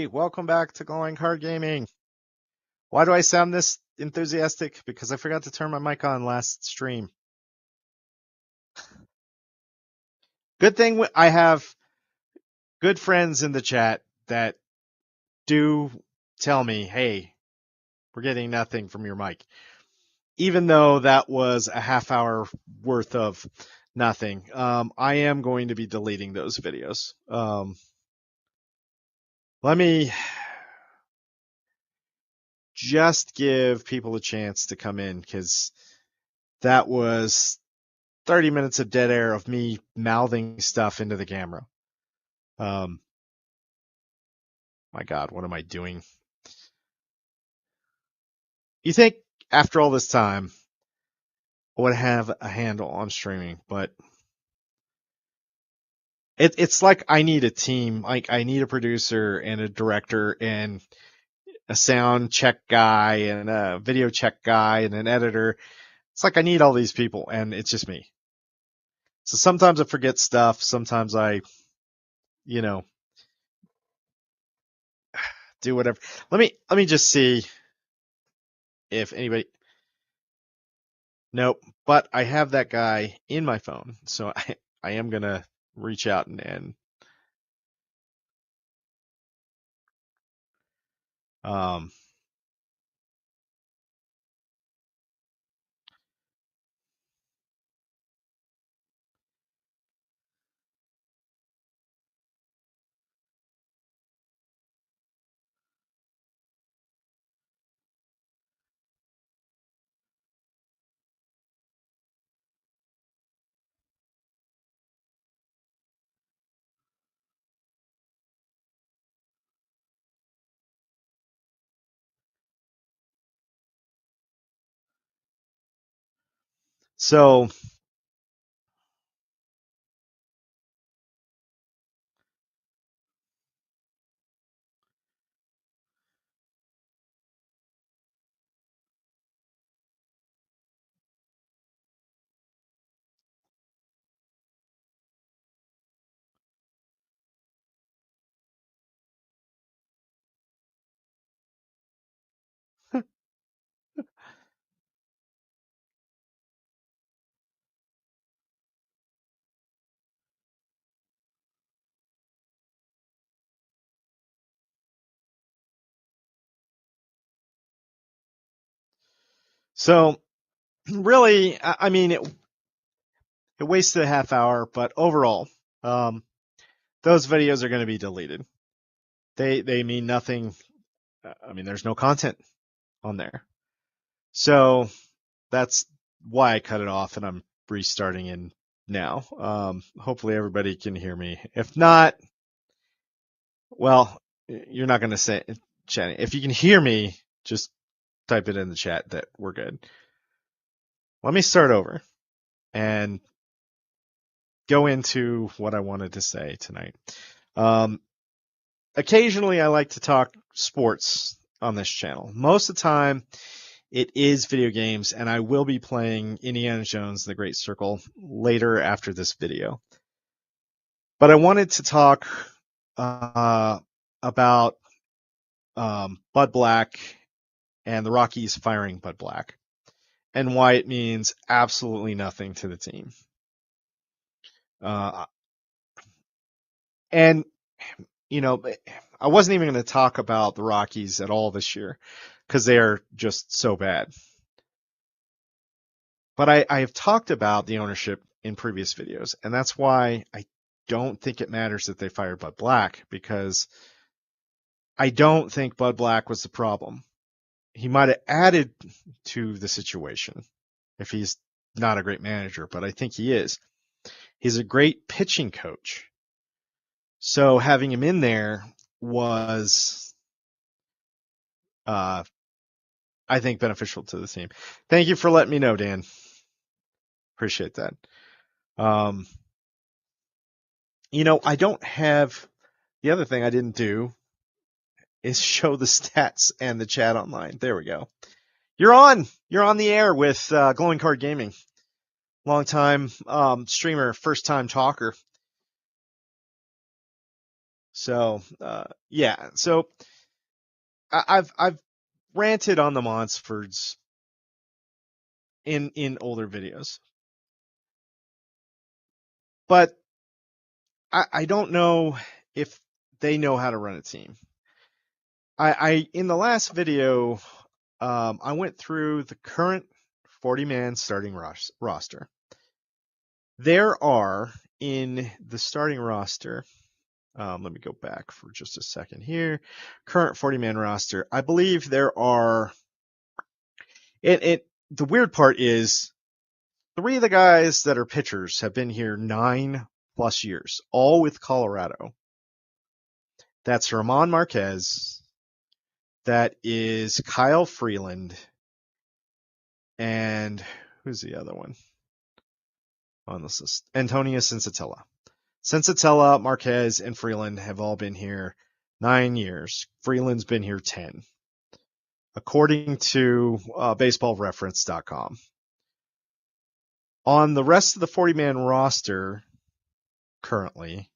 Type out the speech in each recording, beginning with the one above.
welcome back to Glowing Card Gaming. Why do I sound this enthusiastic? Because I forgot to turn my mic on last stream. Good thing I have good friends in the chat that do tell me, hey, we're getting nothing from your mic. Even though that was a half hour worth of nothing. I am going to be deleting those videos. Let me just give people a chance to come in, because that was 30 minutes of dead air of me mouthing stuff into the camera. My God, what am I doing? You think after all this time I would have a handle on streaming, but it's like I need a team. Like I need a producer and a director and a sound check guy and a video check guy and an editor. It's like I need all these people, and it's just me. So sometimes I forget stuff. Sometimes I, do whatever. Let me just see if anybody. Nope. But I have that guy in my phone, so I am gonna reach out and so so really, I mean, it wasted a half hour, but overall, those videos are going to be deleted. They mean nothing. I mean, there's no content on there, so that's why I cut it off, and I'm restarting in now. Hopefully everybody can hear me. If not, well, you're not going to say chat. If you can hear me, just type it in the chat that we're good. Let me start over and go into what I wanted to say tonight. Occasionally I like to talk sports on this channel. Most of the time it is video games, and I will be playing Indiana Jones and the Great Circle later after this video. But I wanted to talk about Bud Black and the Rockies firing Bud Black, and why it means absolutely nothing to the team. And, I wasn't even going to talk about the Rockies at all this year because they are just so bad. But I have talked about the ownership in previous videos, and that's why I don't think it matters that they fired Bud Black, because I don't think Bud Black was the problem. He might have added to the situation if he's not a great manager, but I think he is. He's a great pitching coach. So having him in there was, I think, beneficial to the team. Thank you for letting me know, Dan. Appreciate that. I don't have, the other thing I didn't do is show the stats and the chat online. There we go. You're on the air with Glowing Card Gaming. Long time streamer, first time talker. So yeah, so I've ranted on the Montforts in older videos, but I don't know if they know how to run a team. I in the last video, I went through the current 40-man starting roster. There are in the starting roster. Let me go back for just a second here. Current 40-man roster. I believe there are. The weird part is 3 of the guys that are pitchers have been here 9+ years, all with Colorado. That's Ramon Marquez. That is Kyle Freeland. And who's the other one on this list? Antonio Sensatella. Sensatella, Marquez, and Freeland have all been here 9 years. Freeland's been here 10, according to baseballreference.com. On the rest of the 40-man roster currently,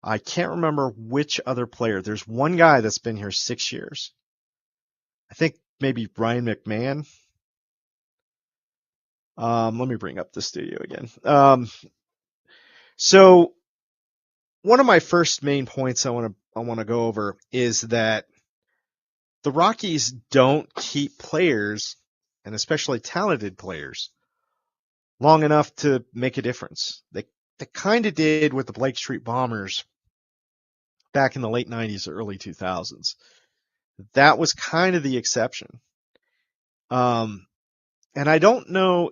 I can't remember which other player. There's one guy that's been here 6 years. I think maybe Ryan McMahon. Let me bring up the studio again. So one of my first main points I want to go over is that the Rockies don't keep players, and especially talented players, long enough to make a difference. They kind of did with the Blake Street Bombers back in the late 90s, early 2000s. That was kind of the exception. And I don't know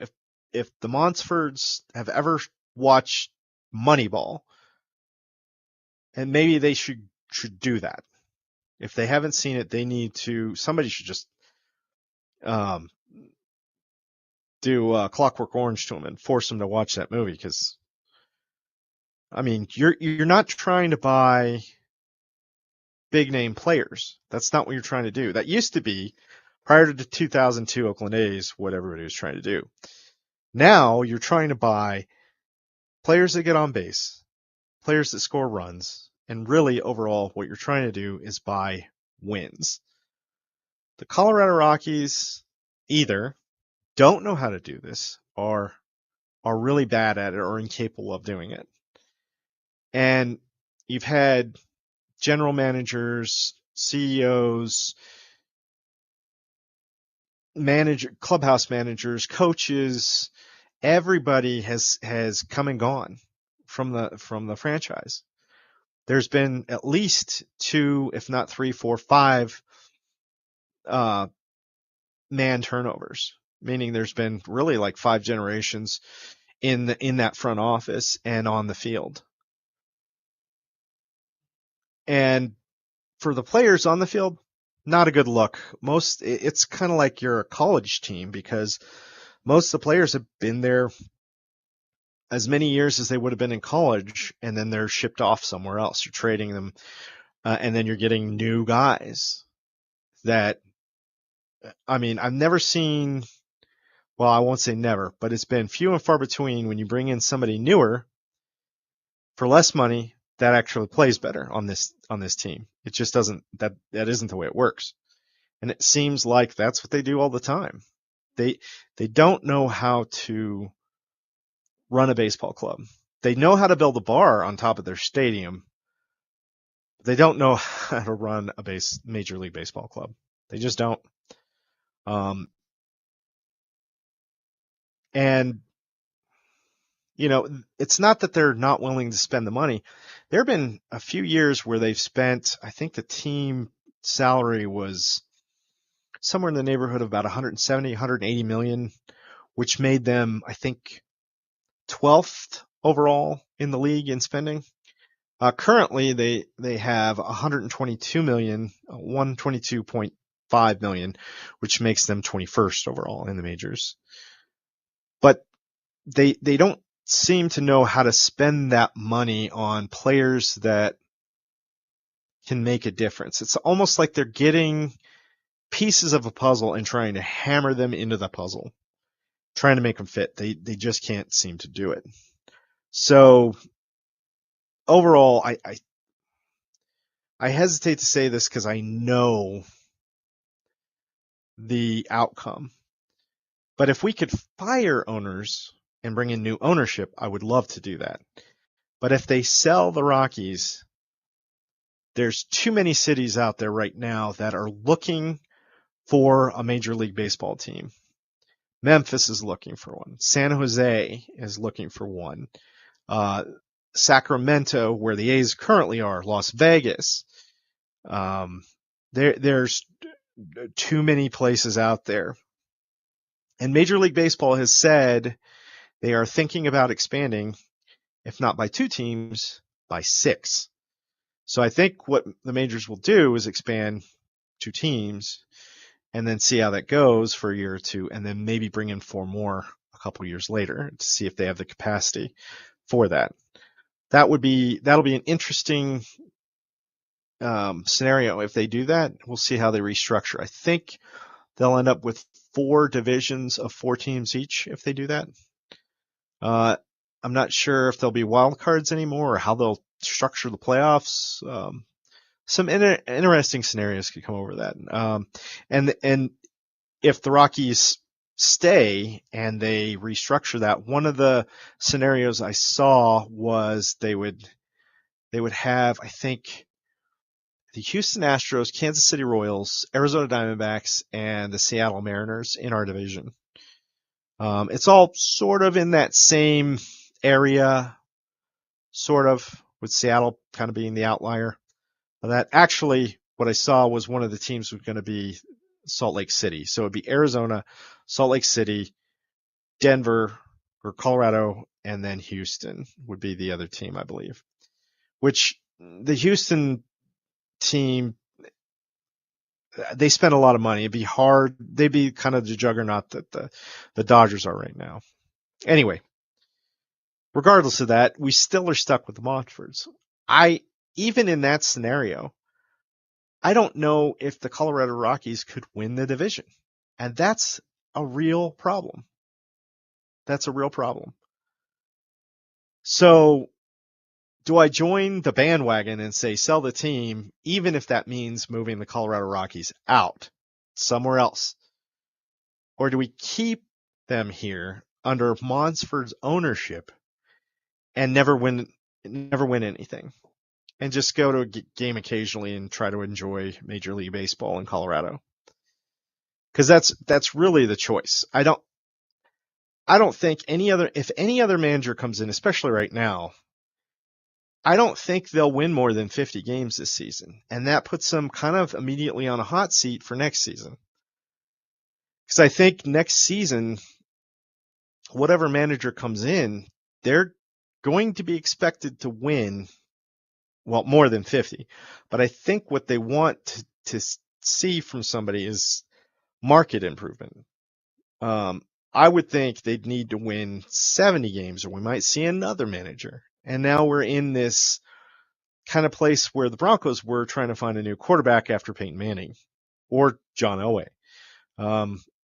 if the Montforts have ever watched Moneyball, and maybe they should do that. If they haven't seen it, they need to. Somebody should just do Clockwork Orange to them and force them to watch that movie. Because I mean, you're not trying to buy big name players. That's not what you're trying to do. That used to be prior to the 2002 Oakland A's what everybody was trying to do. Now you're trying to buy players that get on base, players that score runs, and really overall what you're trying to do is buy wins. The Colorado Rockies either don't know how to do this or are really bad at it or incapable of doing it. And you've had general managers, CEOs, clubhouse managers, coaches, everybody has come and gone from the franchise. There's been at least 2, if not 3, 4, 5 man turnovers, meaning there's been really like 5 generations in that front office and on the field. And for the players on the field, not a good look. It's kind of like you're a college team because most of the players have been there as many years as they would have been in college, and then they're shipped off somewhere else. You're trading them, and then you're getting new guys that, I mean, I've never seen, well, I won't say never, but it's been few and far between when you bring in somebody newer for less money that actually plays better on this team. It just doesn't, that isn't the way it works. And it seems like that's what they do all the time. They don't know how to run a baseball club. They know how to build a bar on top of their stadium. They don't know how to run a Major League Baseball club. They just don't. And you know, it's not that they're not willing to spend the money. There have been a few years where they've spent, I think the team salary was somewhere in the neighborhood of about 170, 180 million, which made them, I think, 12th overall in the league in spending. Currently, they have 122 million, 122.5 million, which makes them 21st overall in the majors. But they don't seem to know how to spend that money on players that can make a difference. It's almost like they're getting pieces of a puzzle and trying to hammer them into the puzzle, trying to make them fit. They just can't seem to do it. So overall, I hesitate to say this because I know the outcome. But if we could fire owners and bring in new ownership, I would love to do that. But if they sell the Rockies, there's too many cities out there right now that are looking for a Major League Baseball team. Memphis is looking for one. San Jose is looking for one. Sacramento, where the A's currently are, Las Vegas. There's too many places out there. And Major League Baseball has said they are thinking about expanding, if not by 2 teams, by 6. So I think what the majors will do is expand 2 teams and then see how that goes for a year or 2, and then maybe bring in 4 more a couple years later to see if they have the capacity for that. That'll be an interesting scenario if they do that. We'll see how they restructure. I think they'll end up with 4 divisions of 4 teams each if they do that. I'm not sure if there'll be wild cards anymore or how they'll structure the playoffs. Some interesting scenarios could come over that. And if the Rockies stay and they restructure that, one of the scenarios I saw was they would have, I think, the Houston Astros, Kansas City Royals, Arizona Diamondbacks, and the Seattle Mariners in our division. It's all sort of in that same area, sort of, with Seattle kind of being the outlier. That actually, what I saw was one of the teams was going to be Salt Lake City. So it'd be Arizona, Salt Lake City, Denver, or Colorado, and then Houston would be the other team, I believe. Which the Houston team, they spend a lot of money. It'd be hard. They'd be kind of the juggernaut that the Dodgers are right now. Anyway, regardless of that, we still are stuck with the Montforts. Even in that scenario, I don't know if the Colorado Rockies could win the division. And that's a real problem. That's a real problem. So do I join the bandwagon and say sell the team, even if that means moving the Colorado Rockies out somewhere else? Or do we keep them here under Monsford's ownership and never win anything? And just go to a game occasionally and try to enjoy Major League Baseball in Colorado? Because that's really the choice. I don't think if any other manager comes in, especially right now, I don't think they'll win more than 50 games this season. And that puts them kind of immediately on a hot seat for next season. Because I think next season, whatever manager comes in, they're going to be expected to win, well, more than 50. But I think what they want to see from somebody is market improvement. I would think they'd need to win 70 games, or we might see another manager. And now we're in this kind of place where the Broncos were trying to find a new quarterback after Peyton Manning or John Elway,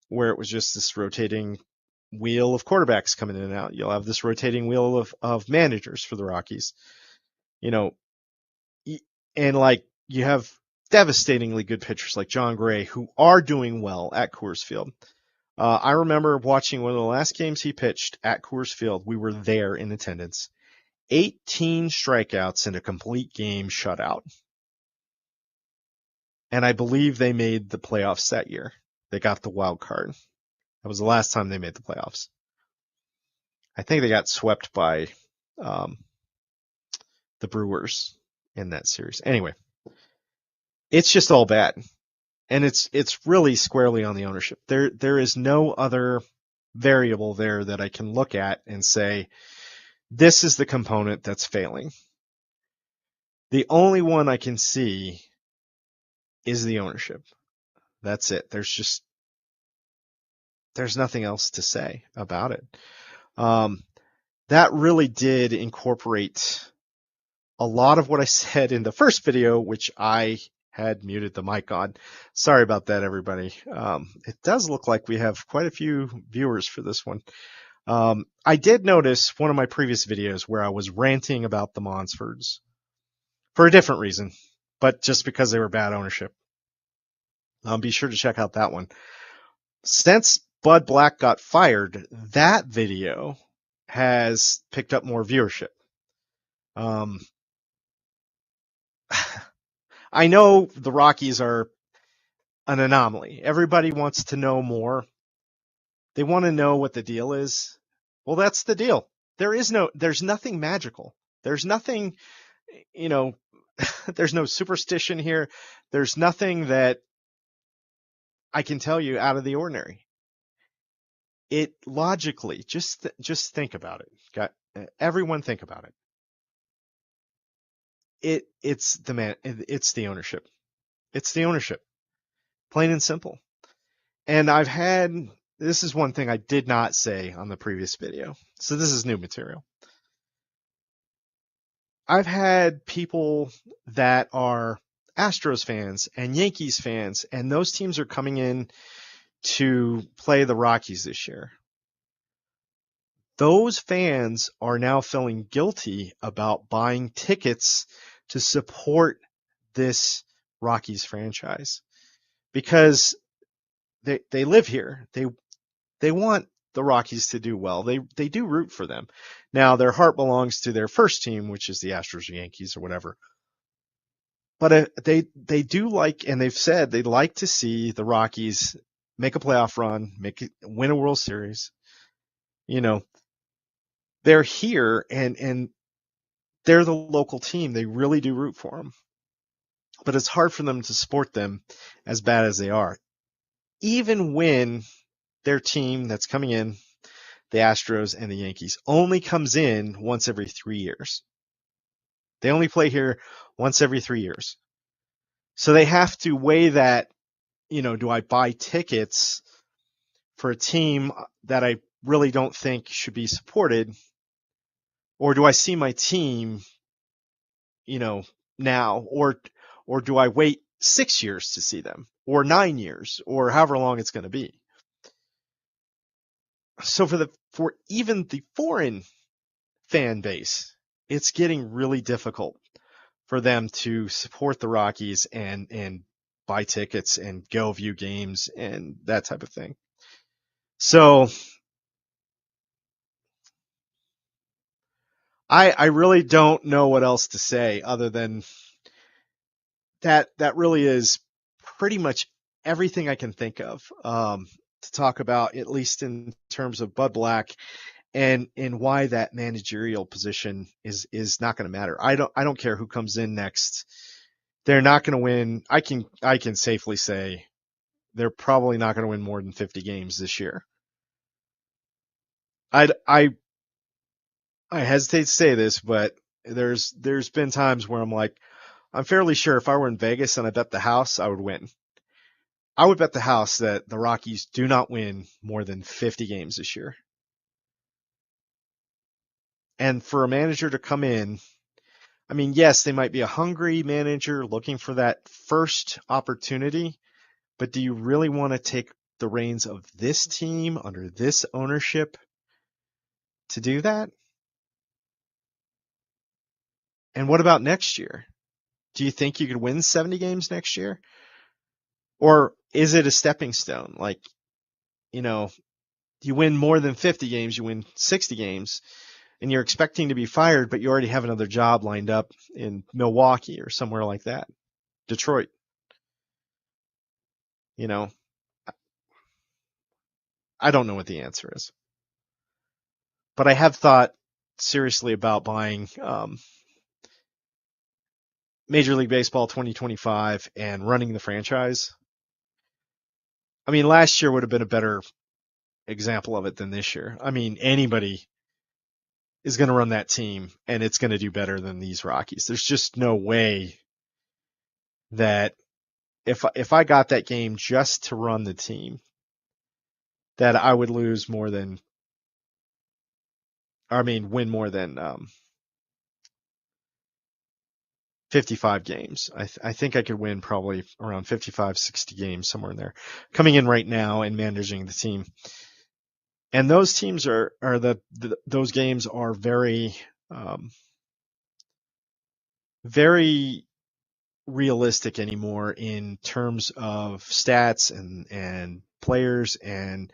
where it was just this rotating wheel of quarterbacks coming in and out. You'll have this rotating wheel of managers for the Rockies, and like you have devastatingly good pitchers like John Gray who are doing well at Coors Field. I remember watching one of the last games he pitched at Coors Field. We were there in attendance. 18 strikeouts in a complete game shutout. And I believe they made the playoffs that year. They got the wild card. That was the last time they made the playoffs. I think they got swept by the Brewers in that series. Anyway, it's just all bad. And it's really squarely on the ownership. There is no other variable there that I can look at and say, this is the component that's failing. The only one I can see is the ownership. That's it. There's nothing else to say about it. That really did incorporate a lot of what I said in the first video, which I had muted the mic on. Sorry about that, everybody. It does look like we have quite a few viewers for this one. I did notice one of my previous videos where I was ranting about the Monsfords for a different reason. but just because they were bad ownership. Be sure to check out that one. Since Bud Black got fired, that video has picked up more viewership. I know the Rockies are an anomaly. Everybody wants to know more. They want to know what the deal is. Well, that's the deal. There's nothing magical. There's nothing, there's no superstition here. There's nothing that I can tell you out of the ordinary. It logically, just think about it. Everyone think about it. It's the ownership. It's the ownership. Plain and simple. And this is one thing I did not say on the previous video. So this is new material. I've had people that are Astros fans and Yankees fans, and those teams are coming in to play the Rockies this year. Those fans are now feeling guilty about buying tickets to support this Rockies franchise because they live here. They want the Rockies to do well. They do root for them. Now their heart belongs to their first team, which is the Astros or Yankees or whatever. But they do like, and they've said they'd like to see the Rockies make a playoff run, win a World Series. They're here and they're the local team. They really do root for them. But it's hard for them to support them as bad as they are. Even when their team that's coming in, the Astros and the Yankees, only comes in once every 3 years. They only play here once every 3 years. So they have to weigh that, do I buy tickets for a team that I really don't think should be supported? Or do I see my team, now? Or do I wait 6 years to see them? Or 9 years? Or however long it's going to be? So for even the foreign fan base, it's getting really difficult for them to support the Rockies and buy tickets and go view games and that type of thing. So I really don't know what else to say other than that really is pretty much everything I can think of to talk about, at least in terms of Bud Black and why that managerial position is not going to matter. I don't care who comes in next. They're not going to win. I can safely say they're probably not going to win more than 50 games this year. I hesitate to say this, but there's been times where I'm like, I'm fairly sure if I were in Vegas and I bet the house, I would win. I would bet the house that the Rockies do not win more than 50 games this year. And for a manager to come in, I mean, yes, they might be a hungry manager looking for that first opportunity, but do you really want to take the reins of this team under this ownership to do that? And what about next year? Do you think you could win 70 games next year? Or is it a stepping stone? Like, you win more than 50 games, you win 60 games, and you're expecting to be fired, but you already have another job lined up in Milwaukee or somewhere like that. Detroit. I don't know what the answer is. But I have thought seriously about buying Major League Baseball 2025 and running the franchise. I mean, last year would have been a better example of it than this year. I mean, anybody is going to run that team and it's going to do better than these Rockies. There's just no way that if I got that game just to run the team, that I would win more than 55 games. I think I could win probably around 55, 60 games, somewhere in there, coming in right now and managing the team. And those teams those games are very, very realistic anymore in terms of stats and players and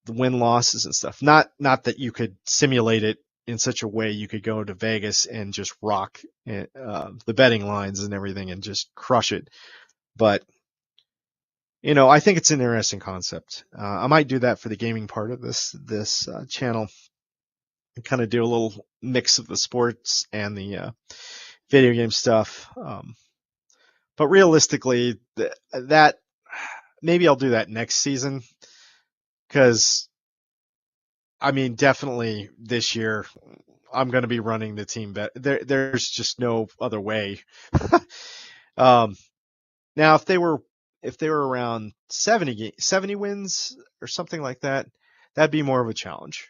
the win losses and stuff. Not that you could simulate it in such a way you could go to Vegas and just rock the betting lines and everything and just crush it. But I think it's an interesting concept. I might do that for the gaming part of this channel, and kind of do a little mix of the sports and the video game stuff. But realistically, that maybe I'll do that next season, because I mean, definitely this year I'm going to be running the team. There's just no other way. Now, if they were around 70 wins or something like that, that'd be more of a challenge.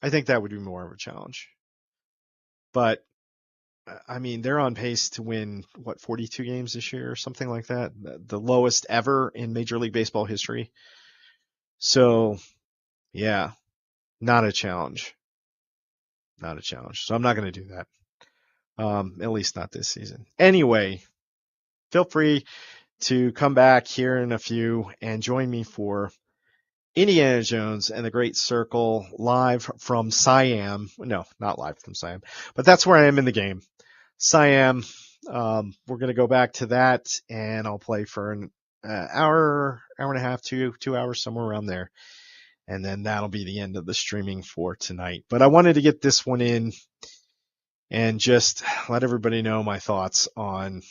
I think that would be more of a challenge. But I mean, they're on pace to win 42 games this year or something like that, the lowest ever in Major League Baseball history. So, yeah, not a challenge. Not a challenge. So I'm not going to do that. At least not this season. Anyway, feel free to come back here in a few and join me for Indiana Jones and the Great Circle live from Siam. No, not live from Siam, but that's where I am in the game. Siam. We're going to go back to that, and I'll play for an hour and a half, 2 hours, somewhere around there. And then that'll be the end of the streaming for tonight. But I wanted to get this one in and just let everybody know my thoughts on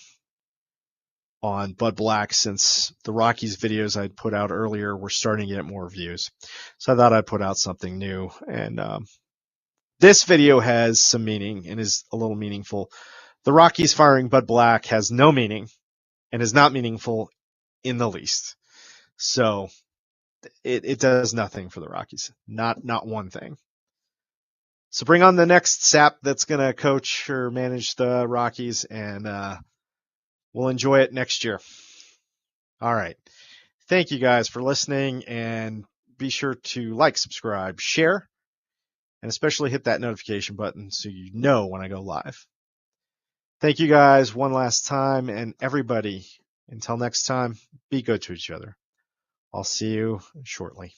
Bud Black, since the Rockies videos I'd put out earlier were starting to get more views. So I thought I'd put out something new. And this video has some meaning and is a little meaningful. The Rockies firing Bud Black has no meaning and is not meaningful in the least. So it does nothing for the Rockies. Not one thing. So bring on the next sap that's going to coach or manage the Rockies, and we'll enjoy it next year. All right. Thank you guys for listening, and be sure to like, subscribe, share, and especially hit that notification button so you know when I go live. Thank you guys one last time, and everybody, until next time, be good to each other. I'll see you shortly.